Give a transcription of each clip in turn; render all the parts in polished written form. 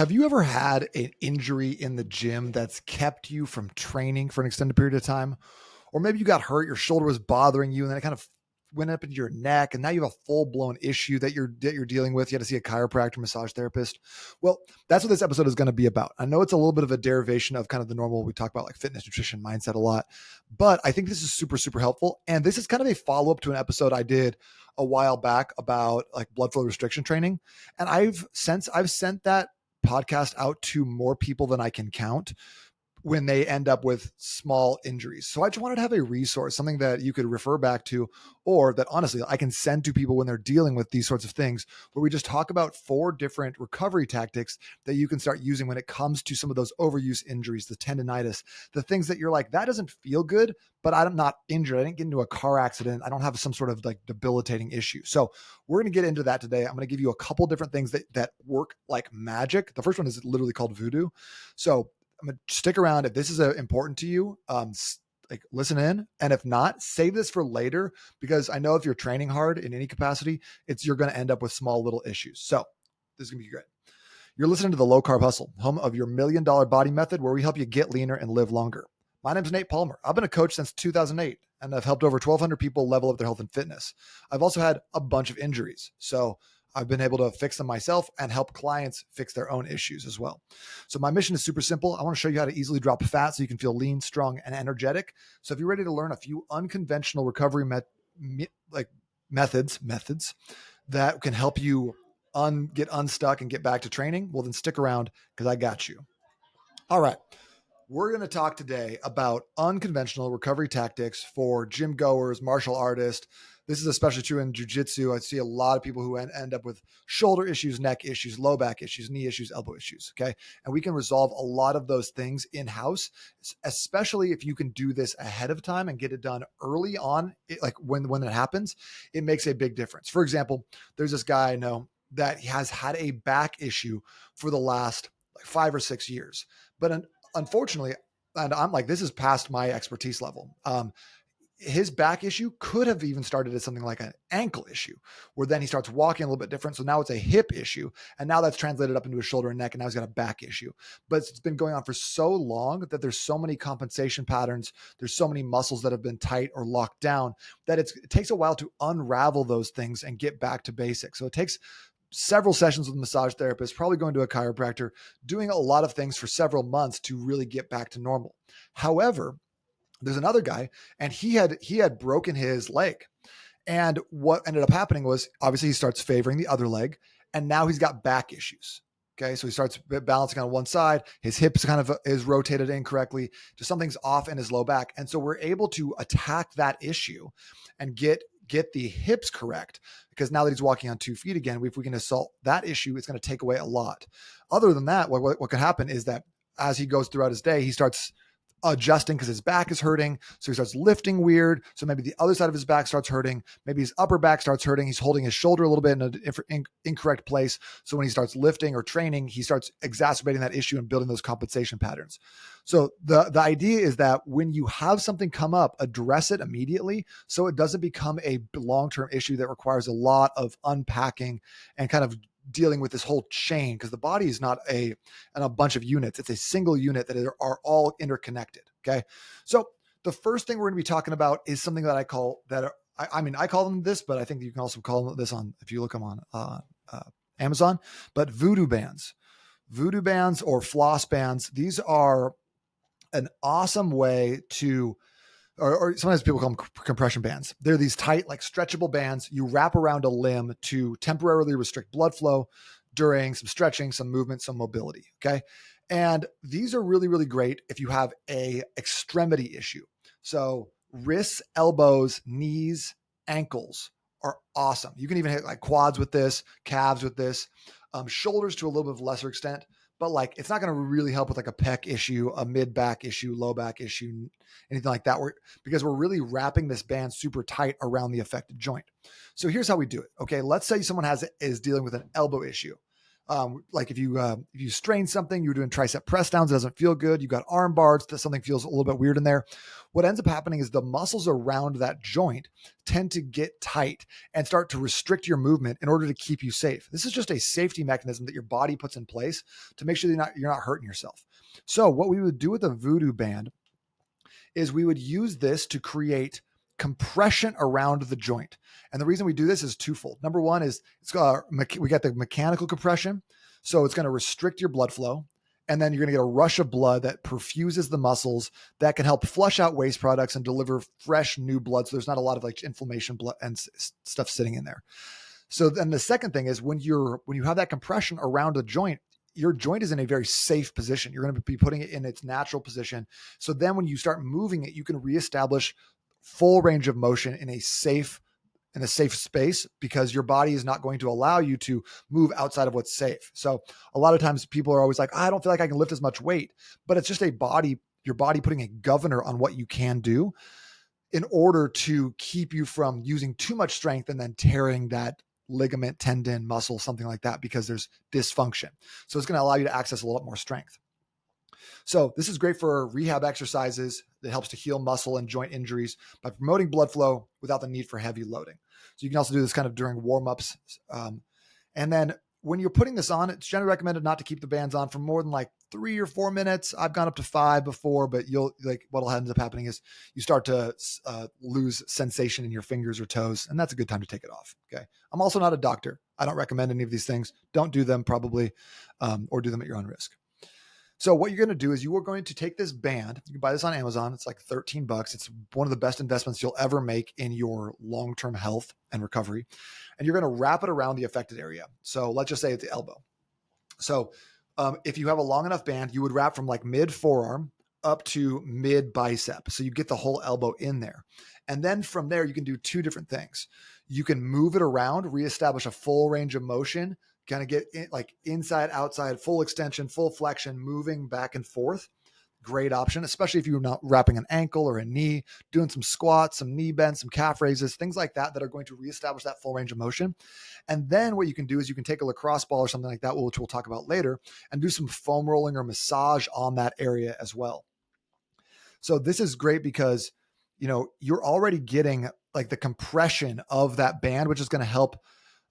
Have you ever had an injury in the gym that's kept you from training for an extended period of time? Or maybe you got hurt, your shoulder was bothering you, and then it kind of went up into your neck, and now you have a full blown issue that you're dealing with. You had to see a chiropractor, massage therapist. Well, that's what this episode is going to be about. I know it's a little bit of a derivation of kind of the normal. We talk about like fitness, nutrition, mindset a lot, but I think this is super, super helpful. And this is kind of a follow up to an episode I did a while back about like blood flow restriction training. And I've sent that podcast out to more people than I can count when they end up with small injuries. So I just wanted to have a resource, something that you could refer back to, or that honestly I can send to people when they're dealing with these sorts of things, where we just talk about 4 different recovery tactics that you can start using when it comes to some of those overuse injuries, the tendonitis, the things that you're like, that doesn't feel good, but I'm not injured. I didn't get into a car accident. I don't have some sort of like debilitating issue. So we're going to get into that today. I'm going to give you a couple different things that work like magic. The first one is literally called voodoo. So I'm gonna stick around. If this is important to you, like listen in. And if not, save this for later, because I know if you're training hard in any capacity, you're going to end up with small little issues. So this is gonna be great. You're listening to the Low Carb Hustle, home of your $1 million body method, where we help you get leaner and live longer. My name's Nate Palmer. I've been a coach since 2008, and I've helped over 1,200 people level up their health and fitness. I've also had a bunch of injuries, so I've been able to fix them myself and help clients fix their own issues as well. So my mission is super simple. I want to show you how to easily drop fat so you can feel lean, strong, and energetic. So if you're ready to learn a few unconventional recovery methods that can help you get unstuck and get back to training, well then stick around, because I got you. All right. We're going to talk today about unconventional recovery tactics for gym goers, martial artists. This is especially true in jiu-jitsu. I see a lot of people who end up with shoulder issues, neck issues, low back issues, knee issues, elbow issues. Okay. And we can resolve a lot of those things in-house, especially if you can do this ahead of time and get it done early on. Like when it happens, it makes a big difference. For example, there's this guy I know that has had a back issue for the last like 5 or 6 years, but unfortunately, and I'm like, this is past my expertise level. His back issue could have even started as something like an ankle issue, where then he starts walking a little bit different. So now it's a hip issue. And now that's translated up into his shoulder and neck. And now he's got a back issue. But it's been going on for so long that there's so many compensation patterns. There's so many muscles that have been tight or locked down that it takes a while to unravel those things and get back to basics. So it takes several sessions with a massage therapist, probably going to a chiropractor, doing a lot of things for several months to really get back to normal. However, there's another guy, and he had broken his leg. And what ended up happening was, obviously he starts favoring the other leg, and now he's got back issues. Okay. So he starts balancing on one side. His hips kind of is rotated incorrectly. Just something's off in his low back. And so we're able to attack that issue and get the hips correct, because now that he's walking on 2 feet again, if we can assault that issue, it's going to take away a lot. Other than that, what can happen is that as he goes throughout his day, he starts adjusting because his back is hurting. So he starts lifting weird. So maybe the other side of his back starts hurting. Maybe his upper back starts hurting. He's holding his shoulder a little bit in an incorrect place. So when he starts lifting or training, he starts exacerbating that issue and building those compensation patterns. So the idea is that when you have something come up, address it immediately so it doesn't become a long-term issue that requires a lot of unpacking and kind of dealing with this whole chain, because the body is not a bunch of units. It's a single unit that are all interconnected. Okay. So the first thing we're going to be talking about is something that I call I call them this, but I think you can also call them this if you look them on Amazon, but voodoo bands or floss bands. These are an awesome way to, or sometimes people call them compression bands. They're these tight, like stretchable bands you wrap around a limb to temporarily restrict blood flow during some stretching, some movement, some mobility. Okay. And these are really, really great if you have a extremity issue. So wrists, elbows, knees, ankles are awesome. You can even hit like quads with this, calves with this, shoulders to a little bit of lesser extent. But like, it's not going to really help with like a pec issue, a mid back issue, low back issue, anything like that, because we're really wrapping this band super tight around the affected joint. So here's how we do it. Okay. Let's say someone is dealing with an elbow issue. Like if you strain something, you're doing tricep press downs, it doesn't feel good. You got arm bars, that something feels a little bit weird in there. What ends up happening is the muscles around that joint tend to get tight and start to restrict your movement in order to keep you safe. This is just a safety mechanism that your body puts in place to make sure you're not hurting yourself. So what we would do with a voodoo band is we would use this to create compression around the joint. And the reason we do this is twofold. Number one is we got the mechanical compression. So it's going to restrict your blood flow. And then you're going to get a rush of blood that perfuses the muscles that can help flush out waste products and deliver fresh new blood. So there's not a lot of like inflammation blood and stuff sitting in there. So then the second thing is when you have that compression around the joint, your joint is in a very safe position. You're going to be putting it in its natural position. So then when you start moving it, you can reestablish full range of motion in a safe space, because your body is not going to allow you to move outside of what's safe. So a lot of times people are always like, I don't feel like I can lift as much weight, but it's just your body putting a governor on what you can do in order to keep you from using too much strength and then tearing that ligament, tendon, muscle, something like that, because there's dysfunction. So it's going to allow you to access a lot more strength. So this is great for rehab exercises that helps to heal muscle and joint injuries by promoting blood flow without the need for heavy loading. So you can also do this kind of during warm-ups. And then when you're putting this on, it's generally recommended not to keep the bands on for more than like 3 or 4 minutes. I've gone up to 5 before, but what'll end up happening is you start to lose sensation in your fingers or toes, and that's a good time to take it off. Okay. I'm also not a doctor. I don't recommend any of these things. Don't do them probably, or do them at your own risk. So what you're going to do is you are going to take this band. You can buy this on Amazon. It's like $13. It's one of the best investments you'll ever make in your long-term health and recovery. And you're going to wrap it around the affected area. So let's just say it's the elbow. So if you have a long enough band, you would wrap from like mid forearm up to mid bicep. So you get the whole elbow in there. And then from there, you can do 2 different things. You can move it around, reestablish a full range of motion, kind of get like inside, outside, full extension, full flexion, moving back and forth. Great option, especially if you're not wrapping an ankle or a knee, doing some squats, some knee bends, some calf raises, things like that are going to reestablish that full range of motion. And then what you can do is you can take a lacrosse ball or something like that, which we'll talk about later, and do some foam rolling or massage on that area as well. So this is great because, you're already getting like the compression of that band, which is going to help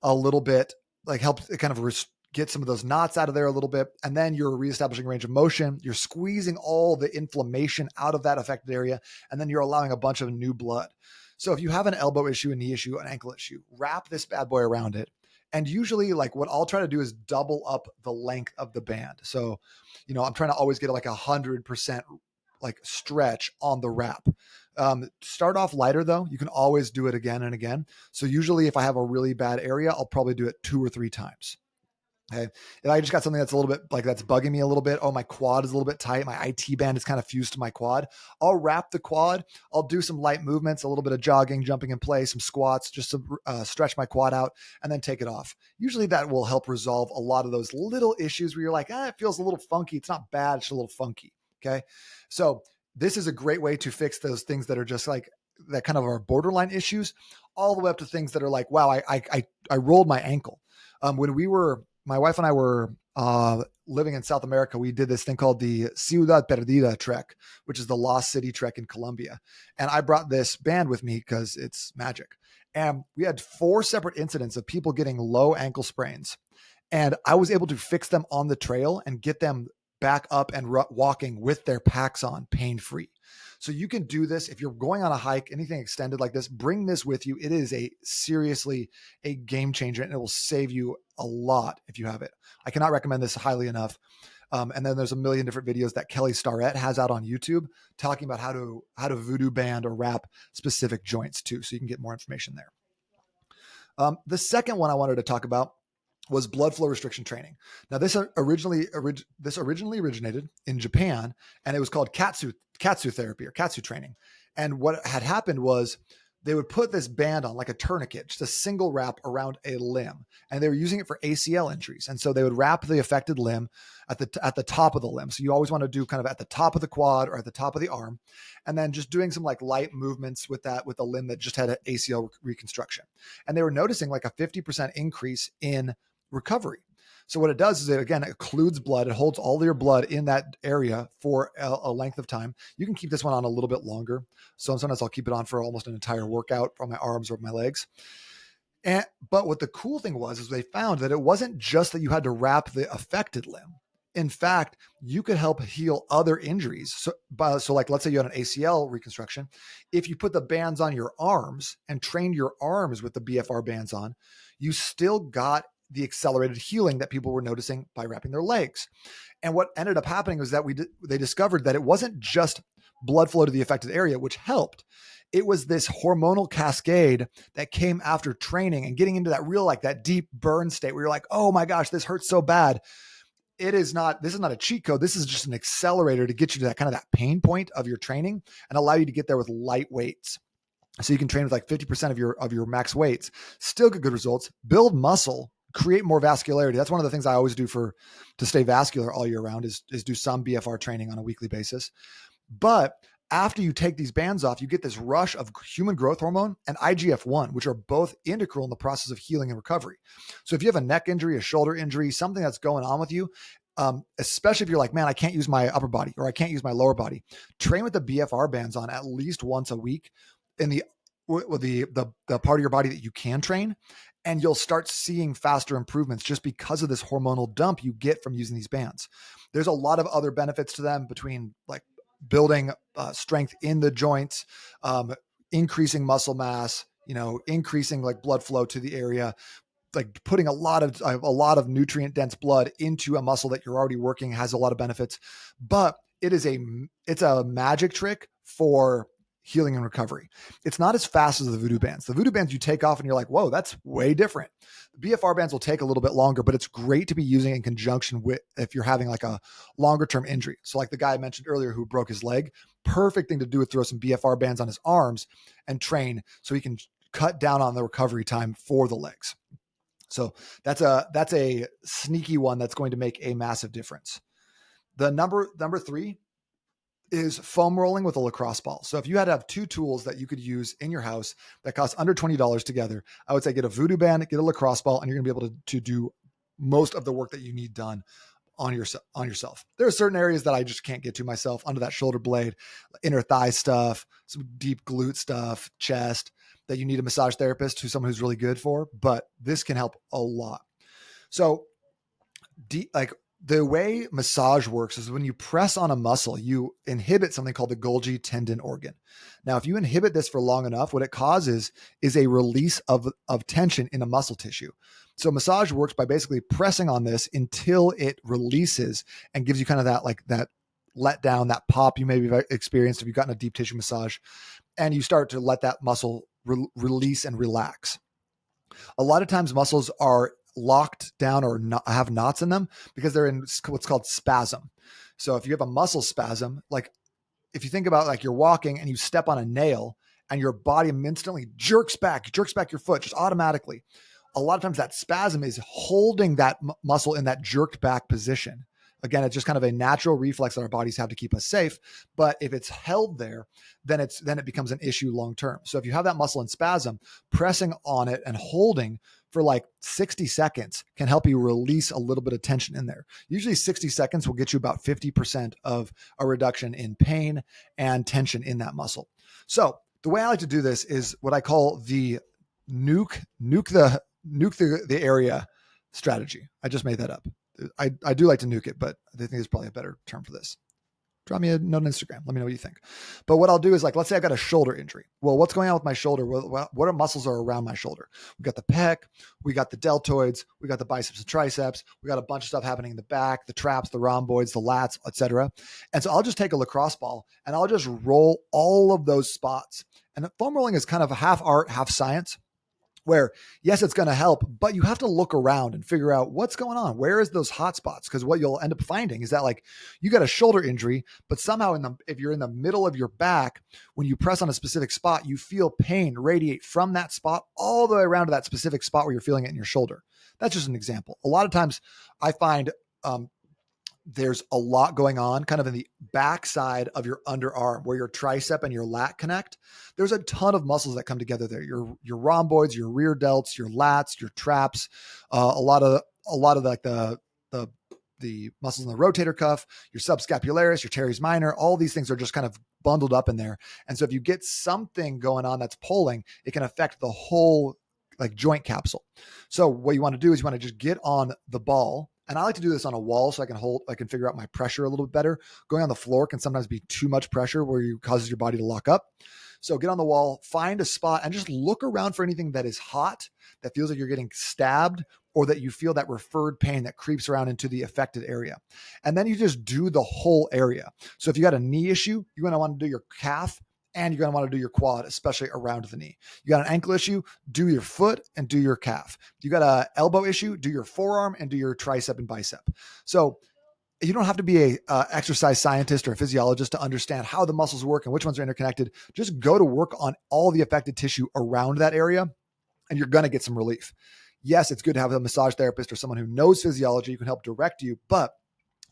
a little bit, like help it kind of get some of those knots out of there a little bit. And then you're reestablishing range of motion. You're squeezing all the inflammation out of that affected area. And then you're allowing a bunch of new blood. So if you have an elbow issue, a knee issue, an ankle issue, wrap this bad boy around it. And usually like what I'll try to do is double up the length of the band. So, I'm trying to always get like 100% like stretch on the wrap. Start off lighter though. You can always do it again and again. So usually if I have a really bad area, I'll probably do it 2 or 3 times. Okay. If I just got something that's a little bit like that's bugging me a little bit, my quad is a little bit tight, my IT band is kind of fused to my quad, I'll wrap the quad. I'll do some light movements, a little bit of jogging, jumping in place, some squats, just to stretch my quad out, and then take it off. Usually that will help resolve a lot of those little issues where you're like, it feels a little funky. It's not bad, it's a little funky. Okay. So this is a great way to fix those things that are just like that kind of are borderline issues, all the way up to things that are like, wow, I rolled my ankle. When my wife and I were living in South America, we did this thing called the Ciudad Perdida trek, which is the Lost City trek in Colombia. And I brought this band with me because it's magic. And we had 4 separate incidents of people getting low ankle sprains. And I was able to fix them on the trail and get them back up and walking with their packs on pain-free. So you can do this if you're going on a hike, anything extended like this, bring this with you. It is seriously a game changer, and it will save you a lot if you have it. I cannot recommend this highly enough. And then there's a million different videos that Kelly Starrett has out on YouTube talking about how to voodoo band or wrap specific joints too. So you can get more information there. The second one I wanted to talk about was blood flow restriction training. Now, this originally originated in Japan, and it was called katsu therapy or katsu training. And what had happened was they would put this band on like a tourniquet, just a single wrap around a limb, and they were using it for ACL injuries. And so they would wrap the affected limb at the top of the limb. So you always want to do kind of at the top of the quad or at the top of the arm, and then just doing some like light movements with a limb that just had an ACL reconstruction. And they were noticing like a 50% increase in recovery. So what it does is it, again, occludes blood. It holds all your blood in that area for a length of time. You can keep this one on a little bit longer. So sometimes I'll keep it on for almost an entire workout on my arms or my legs. But what the cool thing was is they found that it wasn't just that you had to wrap the affected limb. In fact, you could help heal other injuries. So like, let's say you had an ACL reconstruction. If you put the bands on your arms and trained your arms with the BFR bands on, you still got the accelerated healing that people were noticing by wrapping their legs. And what ended up happening was that they discovered that it wasn't just blood flow to the affected area, which helped. It was this hormonal cascade that came after training and getting into that real, like that deep burn state where you're like, oh my gosh, this hurts so bad. This is not a cheat code. This is just an accelerator to get you to that kind of that pain point of your training and allow you to get there with light weights. So you can train with like 50% of your max weights, still get good results, build muscle, create more vascularity. That's one of the things I always do to stay vascular all year round is do some BFR training on a weekly basis. But after you take these bands off, you get this rush of human growth hormone and IGF-1, which are both integral in the process of healing and recovery. So if you have a neck injury, a shoulder injury, something that's going on with you, especially if you're like, man, I can't use my upper body or I can't use my lower body, train with the BFR bands on at least once a week in the part of your body that you can train, and you'll start seeing faster improvements just because of this hormonal dump you get from using these bands. There's a lot of other benefits to them between like building strength in the joints, increasing muscle mass, increasing like blood flow to the area, like putting a lot of nutrient dense blood into a muscle that you're already working has a lot of benefits. But it's a magic trick for healing and recovery. It's not as fast as the voodoo bands. The voodoo bands you take off and you're like, whoa, that's way different. The BFR bands will take a little bit longer, but it's great to be using in conjunction with if you're having like a longer term injury. So like the guy I mentioned earlier who broke his leg, perfect thing to do is throw some BFR bands on his arms and train so he can cut down on the recovery time for the legs. So that's a sneaky one that's going to make a massive difference. The number 3 is foam rolling with a lacrosse ball. So if you had to have 2 tools that you could use in your house that cost under $20 together, I would say get a voodoo band, get a lacrosse ball, and you're gonna be able to do most of the work that you need done on yourself. There are certain areas that I just can't get to myself, under that shoulder blade, inner thigh stuff, some deep glute stuff, chest, that you need a massage therapist who's really good for, but this can help a lot. So the way massage works is when you press on a muscle, you inhibit something called the Golgi tendon organ. Now, if you inhibit this for long enough, what it causes is a release of tension in a muscle tissue. So massage works by basically pressing on this until it releases and gives you kind of that let down, that pop you maybe experienced if you've gotten a deep tissue massage, and you start to let that muscle release and relax. A lot of times muscles are locked down or have knots in them because they're in what's called spasm. So if you have a muscle spasm, like if you think about like you're walking and you step on a nail and your body instantly jerks back your foot just automatically. A lot of times that spasm is holding that muscle in that jerked back position. Again, it's just kind of a natural reflex that our bodies have to keep us safe. But if it's held there, then it becomes an issue long term. So if you have that muscle in spasm, pressing on it and holding for like 60 seconds can help you release a little bit of tension in there. Usually 60 seconds will get you about 50% of a reduction in pain and tension in that muscle. So the way I like to do this is what I call the nuke the area strategy. I just made that up. I do like to nuke it, but I think there's probably a better term for this. Drop me a note on Instagram. Let me know what you think. But what I'll do is like, let's say I've got a shoulder injury. Well, what's going on with my shoulder? What muscles are around my shoulder? We got the pec, we got the deltoids, we got the biceps and triceps. We got a bunch of stuff happening in the back, the traps, the rhomboids, the lats, etc. And so I'll just take a lacrosse ball and I'll just roll all of those spots. And foam rolling is kind of a half art, half science, where yes, it's going to help, but you have to look around and figure out what's going on. Where is those hot spots? Because what you'll end up finding is that like you got a shoulder injury, but somehow if you're in the middle of your back, when you press on a specific spot, you feel pain radiate from that spot all the way around to that specific spot where you're feeling it in your shoulder. That's just an example. A lot of times I find there's a lot going on kind of in the backside of your underarm where your tricep and your lat connect. There's a ton of muscles that come together there. Your rhomboids, your rear delts, your lats, your traps, a lot of like the the muscles in the rotator cuff, your subscapularis, your teres minor, all these things are just kind of bundled up in there. And so if you get something going on that's pulling, it can affect the whole like joint capsule. So what you want to do is you want to just get on the ball. And I like to do this on a wall so I can figure out my pressure a little bit better. Going on the floor can sometimes be too much pressure where you causes your body to lock up. So get on the wall, find a spot and just look around for anything that is hot, that feels like you're getting stabbed, or that you feel that referred pain that creeps around into the affected area. And then you just do the whole area. So if you got a knee issue, you're going to want to do your calf and you're going to want to do your quad, especially around the knee. You got an ankle issue, do your foot and do your calf. You got an elbow issue, do your forearm and do your tricep and bicep. So you don't have to be a exercise scientist or a physiologist to understand how the muscles work and which ones are interconnected. Just go to work on all the affected tissue around that area and you're going to get some relief. Yes, it's good to have a massage therapist or someone who knows physiology who can help direct you, but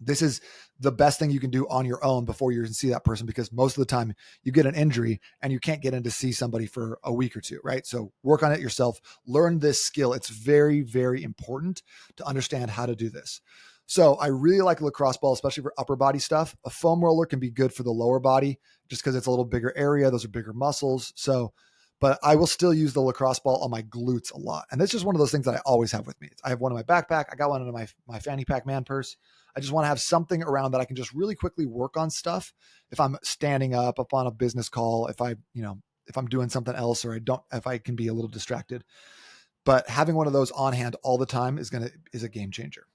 this is the best thing you can do on your own before you see that person, because most of the time you get an injury and you can't get in to see somebody for a week or two, right? So work on it yourself, learn this skill. It's very, very important to understand how to do this. So I really like a lacrosse ball, especially for upper body stuff. A foam roller can be good for the lower body just because it's a little bigger area. Those are bigger muscles. So, but I will still use the lacrosse ball on my glutes a lot. And that's just one of those things that I always have with me. I have one in my backpack. I got one in my fanny pack man purse. I just want to have something around that I can just really quickly work on stuff. If I'm standing up on a business call, if I'm doing something else, or if I can be a little distracted, but having one of those on hand all the time is a game changer.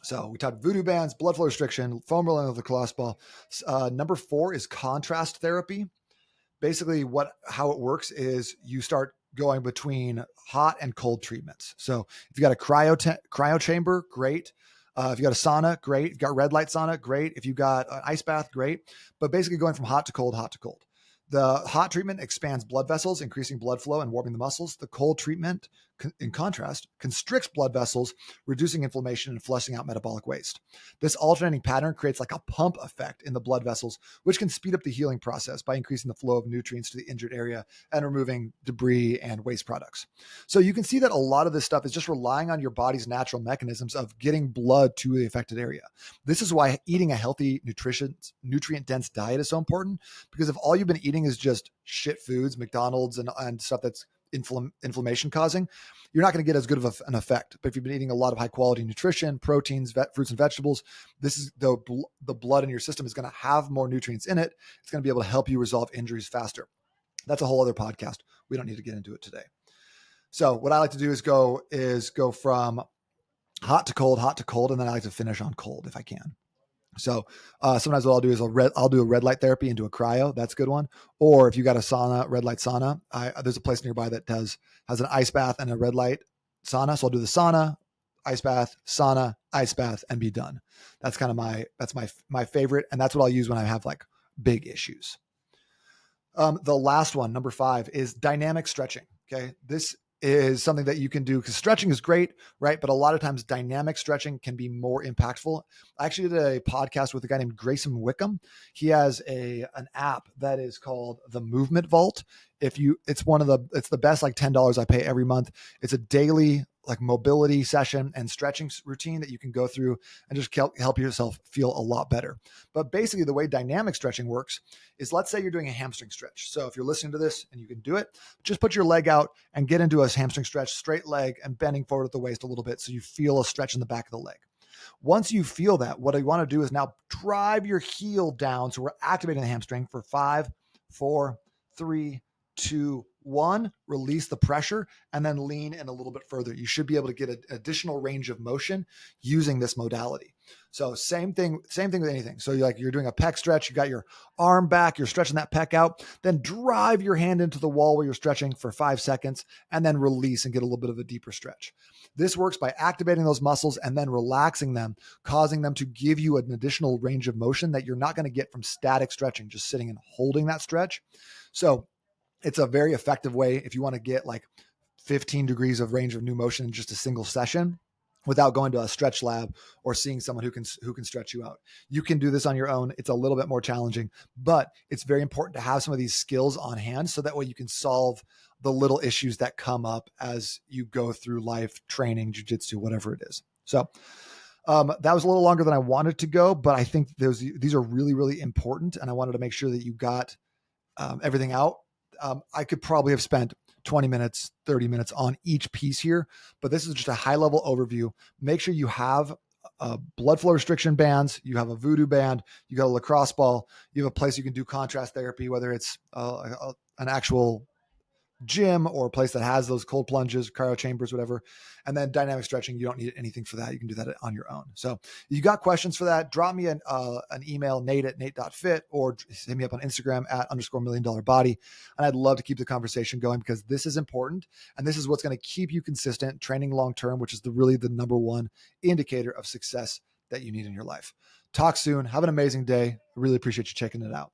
So we talked voodoo bands, blood flow restriction, foam rolling of the lacrosse ball. Number 4 is contrast therapy. Basically how it works is you start going between hot and cold treatments. So if you got a cryo chamber, great. If you got a sauna, great. If you got red light sauna, great. If you got an ice bath, great. But basically going from hot to cold, hot to cold. The hot treatment expands blood vessels, increasing blood flow and warming the muscles. The cold treatment, in contrast, constricts blood vessels, reducing inflammation and flushing out metabolic waste. This alternating pattern creates like a pump effect in the blood vessels, which can speed up the healing process by increasing the flow of nutrients to the injured area and removing debris and waste products. So you can see that a lot of this stuff is just relying on your body's natural mechanisms of getting blood to the affected area. This is why eating a healthy, nutrient-dense diet is so important, because if all you've been eating is just shit foods, McDonald's and stuff that's inflammation causing, you're not going to get as good of an effect. But if you've been eating a lot of high quality nutrition, proteins, fruits and vegetables, this is the blood in your system is going to have more nutrients in it. It's going to be able to help you resolve injuries faster. That's a whole other podcast. We don't need to get into it today. So what I like to do is go from hot to cold, and then I like to finish on cold if I can. So sometimes what I'll do is I'll do a red light therapy and do a cryo. That's a good one. Or if you got a sauna, red light sauna, there's a place nearby that has an ice bath and a red light sauna. So I'll do the sauna, ice bath, sauna, ice bath, and be done. That's kind of that's my favorite. And that's what I'll use when I have like big issues. The last one, number 5, is dynamic stretching. Okay. This is something that you can do because stretching is great, right? But a lot of times dynamic stretching can be more impactful. I actually did a podcast with a guy named Grayson Wickham. He has an app that is called the Movement Vault. It's the best like $10 I pay every month. It's a daily like mobility session and stretching routine that you can go through and just help yourself feel a lot better. But basically the way dynamic stretching works is, let's say you're doing a hamstring stretch. So if you're listening to this and you can do it, just put your leg out and get into a hamstring stretch, straight leg and bending forward at the waist a little bit so you feel a stretch in the back of the leg. Once you feel that, what I want to do is now drive your heel down. So we're activating the hamstring for 5, 4, 3, 2, 1, release the pressure, and then lean in a little bit further. You should be able to get an additional range of motion using this modality. So same thing with anything. So you're doing a pec stretch, you got your arm back, you're stretching that pec out, then drive your hand into the wall where you're stretching for 5 seconds, and then release and get a little bit of a deeper stretch. This works by activating those muscles and then relaxing them, causing them to give you an additional range of motion that you're not going to get from static stretching, just sitting and holding that stretch. So it's a very effective way if you want to get like 15 degrees of range of new motion in just a single session. without going to a stretch lab or seeing someone who can stretch you out. You can do this on your own. It's a little bit more challenging, but it's very important to have some of these skills on hand so that way you can solve the little issues that come up as you go through life, training, jiu-jitsu, whatever it is. So that was a little longer than I wanted to go, but I think these are really, really important. And I wanted to make sure that you got everything out. I could probably have spent 20 minutes, 30 minutes on each piece here, but this is just a high level overview. Make sure you have blood flow restriction bands, you have a voodoo band, you got a lacrosse ball, you have a place you can do contrast therapy, whether it's an actual gym or a place that has those cold plunges, cryo chambers, whatever. And then dynamic stretching, you don't need anything for that. You can do that on your own. So if you got questions for that, drop me an email, nate@nate.fit, or hit me up on Instagram @_million-body. And I'd love to keep the conversation going because this is important. And this is what's going to keep you consistent training long-term, which is really the number one indicator of success that you need in your life. Talk soon. Have an amazing day. I really appreciate you checking it out.